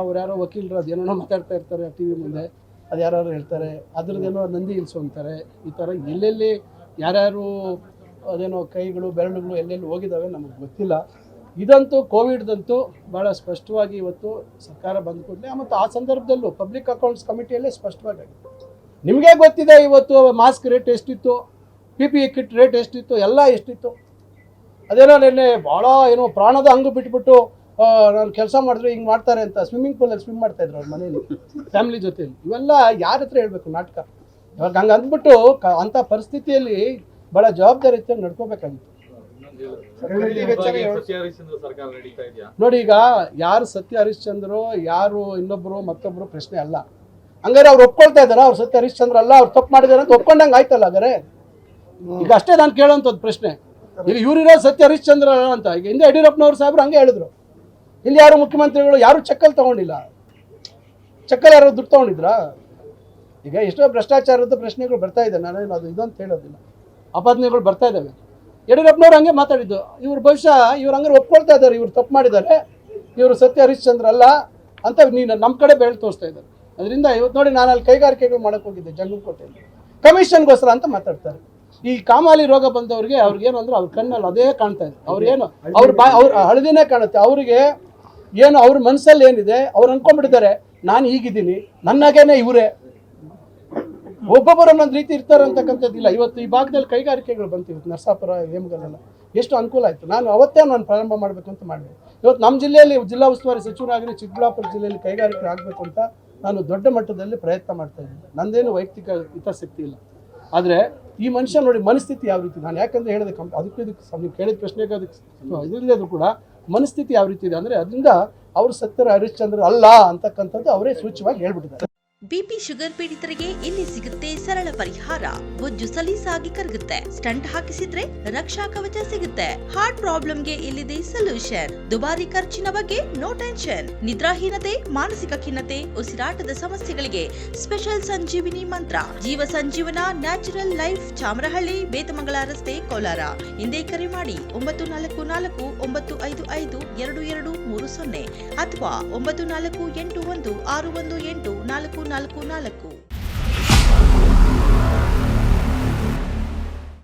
ಅವ್ರು ಯಾರೋ ವಕೀಲರು ಅದೇನೋ ಮಾತಾಡ್ತಾ ಇರ್ತಾರೆ ಟಿವಿ ಮುಂದೆ, ಅದು ಯಾರು ಹೇಳ್ತಾರೆ ಅದ್ರದ್ದೇನೋ ನಂದಿ ಹಿಲ್ಸು ಅಂತಾರೆ. ಈ ಥರ ಎಲ್ಲೆಲ್ಲಿ ಯಾರ್ಯಾರು ಅದೇನೋ ಕೈಗಳು ಬೆರಳುಗಳು ಎಲ್ಲೆಲ್ಲಿ ಹೋಗಿದ್ದಾವೆ ನಮಗೆ ಗೊತ್ತಿಲ್ಲ. ಇದಂತೂ ಕೋವಿಡ್ದಂತೂ ಭಾಳ ಸ್ಪಷ್ಟವಾಗಿ ಇವತ್ತು ಸರ್ಕಾರ ಬಂದ ಕೂಡಲೇ ಮತ್ತು ಆ ಸಂದರ್ಭದಲ್ಲೂ ಪಬ್ಲಿಕ್ ಅಕೌಂಟ್ಸ್ ಕಮಿಟಿಯಲ್ಲೇ ಸ್ಪಷ್ಟವಾಗಿ ನಿಮಗೆ ಗೊತ್ತಿದೆ ಇವತ್ತು ಮಾಸ್ಕ್ ರೇಟ್ ಎಷ್ಟಿತ್ತು, PPE ಕಿಟ್ ರೇಟ್ ಎಷ್ಟಿತ್ತು, ಎಲ್ಲ ಎಷ್ಟಿತ್ತು. ಅದೇನೋ ನಿನ್ನೆ ಭಾಳ ಏನೋ ಪ್ರಾಣದ ಹಂಗು ಬಿಟ್ಬಿಟ್ಟು ನಾನು ಕೆಲಸ ಮಾಡಿದ್ರೆ ಹಿಂಗೆ ಮಾಡ್ತಾರೆ ಅಂತ ಸ್ವಿಮ್ಮಿಂಗ್ ಪೂಲಲ್ಲಿ ಸ್ವಿಮ್ ಮಾಡ್ತಾಯಿದ್ರು ಅವ್ರ ಮನೇಲಿ ಫ್ಯಾಮಿಲಿ ಜೊತೆಲಿ. ಇವೆಲ್ಲ ಯಾರ ಹತ್ರ ಹೇಳ್ಬೇಕು ನಾಟಕ? ಇವಾಗ ಹಂಗೆ ಅಂದ್ಬಿಟ್ಟು ಅಂಥ ಪರಿಸ್ಥಿತಿಯಲ್ಲಿ ಭಾಳ ಜವಾಬ್ದಾರಿಯುತ ನಡ್ಕೋಬೇಕಾಗಿತ್ತು. ನೋಡಿ, ಈಗ ಯಾರು ಸತ್ಯ ಹರಿಶ್ಚಂದ್ರು ಯಾರು ಇನ್ನೊಬ್ರು ಮತ್ತೊಬ್ರು ಪ್ರಶ್ನೆ ಅಲ್ಲ. ಹಂಗಾರೆ ಅವ್ರು ಒಪ್ಕೊಳ್ತಾ ಇದಾರ ಅವ್ರು ಸತ್ಯ ಹರಿಶ್ಚಂದ್ರ ಅಲ್ಲ, ಅವ್ರು ತಪ್ಪು ಮಾಡಿದಾರೆ ಅಂತ ಒಪ್ಕೊಂಡಂಗೆ ಆಯ್ತಲ್ಲ. ಹಾಗಾರೆ ಈಗ ಅಷ್ಟೇ ನಾನು ಕೇಳೋಂಥದ್ದು ಪ್ರಶ್ನೆ. ಈಗ ಇವರಿರೋ ಸತ್ಯ ಹರಿಶ್ಚಂದ್ರ ಅಂತ ಈಗ ಹಿಂದೆ ಯಡಿಯೂರಪ್ಪನವ್ರು ಸಾಹೇಬ್ರು ಹಂಗೆ ಹೇಳಿದ್ರು. ಇಲ್ಲಿ ಯಾರು ಮುಖ್ಯಮಂತ್ರಿಗಳು ಯಾರು ಚೆಕ್ಕಲ್ಲಿ ತಗೊಂಡಿಲ್ಲ. ಚೆಕ್ಕಲ್ಲಿ ಯಾರು ದುಡ್ಡು ತಗೊಂಡಿದ್ರಾ? ಈಗ ಎಷ್ಟೋ ಭ್ರಷ್ಟಾಚಾರದ ಪ್ರಶ್ನೆಗಳು ಬರ್ತಾ ಇದೆ. ನಾನೇನು ಅದು ಇದೊಂದು ಹೇಳೋದಿಲ್ಲ, ಆಪಾದನೆಗಳು ಬರ್ತಾ ಇದ್ದಾವೆ. ಯಡಿಯೂರಪ್ಪನವ್ರು ಹಂಗೆ ಮಾತಾಡಿದ್ದು. ಇವ್ರು ಬಹುಶಃ ಇವ್ರು ಹಂಗಾರೆ ಒಪ್ಕೊಳ್ತಾ ಇದ್ದಾರೆ, ಇವ್ರು ತಪ್ಪು ಮಾಡಿದ್ದಾರೆ, ಇವರು ಸತ್ಯ ಹರಿಶ್ಚಂದ್ರ ಅಲ್ಲ ಅಂತ ನೀನು ನಮ್ಮ ಕಡೆ ಬೆಳೆ ತೋರಿಸ್ತಾ ಇದ್ದಾರೆ. ಅದರಿಂದ ಇವತ್ತು ನೋಡಿ, ನಾನು ಅಲ್ಲಿ ಕೈಗಾರಿಕೆಗಳು ಮಾಡೋಕ್ಕೆ ಹೋಗಿದ್ದೆ ಜಂಗಮಕೋಟೆಯಲ್ಲಿ, ಕಮಿಷನ್ಗೋಸ್ಕರ ಅಂತ ಮಾತಾಡ್ತಾರೆ. ಈ ಕಾಮಾಲಿ ರೋಗ ಬಂದವ್ರಿಗೆ ಅವ್ರಿಗೇನು ಅಂದ್ರೆ ಅವ್ರ ಕಣ್ಣಲ್ಲಿ ಅದೇ ಕಾಣ್ತಾ ಇದೆ. ಅವ್ರೇನು ಅವ್ರ ಹಳದಿನೇ ಕಾಣುತ್ತೆ. ಅವ್ರಿಗೆ ಏನು ಅವ್ರ ಮನಸ್ಸಲ್ಲಿ ಏನಿದೆ ಅವ್ರು ಅನ್ಕೊಂಡ್ಬಿಟ್ಟಿದ್ದಾರೆ, ನಾನು ಹೀಗಿದ್ದೀನಿ, ನನ್ನಾಗೇನೆ ಇವರೇ. ಒಬ್ಬೊಬ್ಬರು ಒಂದೊಂದು ರೀತಿ ಇರ್ತಾರೆ ಅಂತಕ್ಕಂಥದ್ದಿಲ್ಲ. ಇವತ್ತು ಈ ಭಾಗದಲ್ಲಿ ಕೈಗಾರಿಕೆಗಳು ಬಂತು. ಇವತ್ತು ನರಸಾಪುರ ಹೇಮಗಲೆಲ್ಲ ಎಷ್ಟು ಅನುಕೂಲ ಆಯಿತು. ನಾನು ಪ್ರಾರಂಭ ಮಾಡಬೇಕು ಅಂತ ಮಾಡಿದೆ. ಇವತ್ತು ನಮ್ಮ ಜಿಲ್ಲೆಯಲ್ಲಿ ಜಿಲ್ಲಾ ಉಸ್ತುವಾರಿ ಸಚಿವರಾಗಿ ಚಿಕ್ಕಬಳ್ಳಾಪುರ ಜಿಲ್ಲೆಯಲ್ಲಿ ಕೈಗಾರಿಕೆ ಆಗಬೇಕು ಅಂತ ನಾನು ದೊಡ್ಡ ಮಟ್ಟದಲ್ಲಿ ಪ್ರಯತ್ನ ಮಾಡ್ತಾ ಇದ್ದೀನಿ. ನಂದೇನು ವೈಯಕ್ತಿಕ ಹಿತಾಸಕ್ತಿ ಇಲ್ಲ. ಆದರೆ ಈ ಮನುಷ್ಯ ನೋಡಿ ಮನಸ್ಥಿತಿ ಯಾವ ರೀತಿ, ನಾನು ಯಾಕಂದರೆ ಹೇಳಿದೆ ಅದಕ್ಕೆ ನೀವು ಕೇಳಿದ ಪ್ರಶ್ನೆಗೆ ಅದಕ್ಕೆ ಇದರಲ್ಲೂ ಕೂಡ ಮನಸ್ಥಿತಿ ಯಾವ ರೀತಿ ಇದೆ ಅಂದರೆ, ಅದರಿಂದ ಅವರು ಸತ್ಯ ಹರಿಶ್ಚಂದ್ರ ಅಲ್ಲ ಅಂತಕ್ಕಂಥದ್ದು ಅವರೇ ಸೂಚ್ಯವಾಗಿ ಹೇಳ್ಬಿಟ್ಟಿದ್ದಾರೆ. ಬಿಪಿ ಶುಗರ್ ಪೀಡಿತರಿಗೆ ಇಲ್ಲಿ ಸಿಗುತ್ತೆ ಸರಳ ಪರಿಹಾರ. ಬೊಜ್ಜು ಸಲೀಸಾಗಿ ಕರಗುತ್ತೆ. ಸ್ಟಂಟ್ ಹಾಕಿಸಿದ್ರೆ ರಕ್ಷಾ ಕವಚ ಸಿಗುತ್ತೆ. ಹಾರ್ಟ್ ಪ್ರಾಬ್ಲಮ್ಗೆ ಇಲ್ಲಿದೆ ಸೊಲ್ಯೂಷನ್. ದುಬಾರಿ ಖರ್ಚಿನ ಬಗ್ಗೆ ನೋ ಟೆನ್ಷನ್. ನಿದ್ರಾಹೀನತೆ, ಮಾನಸಿಕ ಖಿನ್ನತೆ, ಉಸಿರಾಟದ ಸಮಸ್ಯೆಗಳಿಗೆ ಸ್ಪೆಷಲ್ ಸಂಜೀವಿನಿ ಮಂತ್ರ. ಜೀವ ಸಂಜೀವನ ನ್ಯಾಚುರಲ್ ಲೈಫ್, ಚಾಮರಹಳ್ಳಿ, ಬೇತಮಂಗಲ ರಸ್ತೆ, ಕೋಲಾರ. ಹಿಂದೆ ಕರೆ ಮಾಡಿ 944495522230 ಅಥವಾ 9481618444.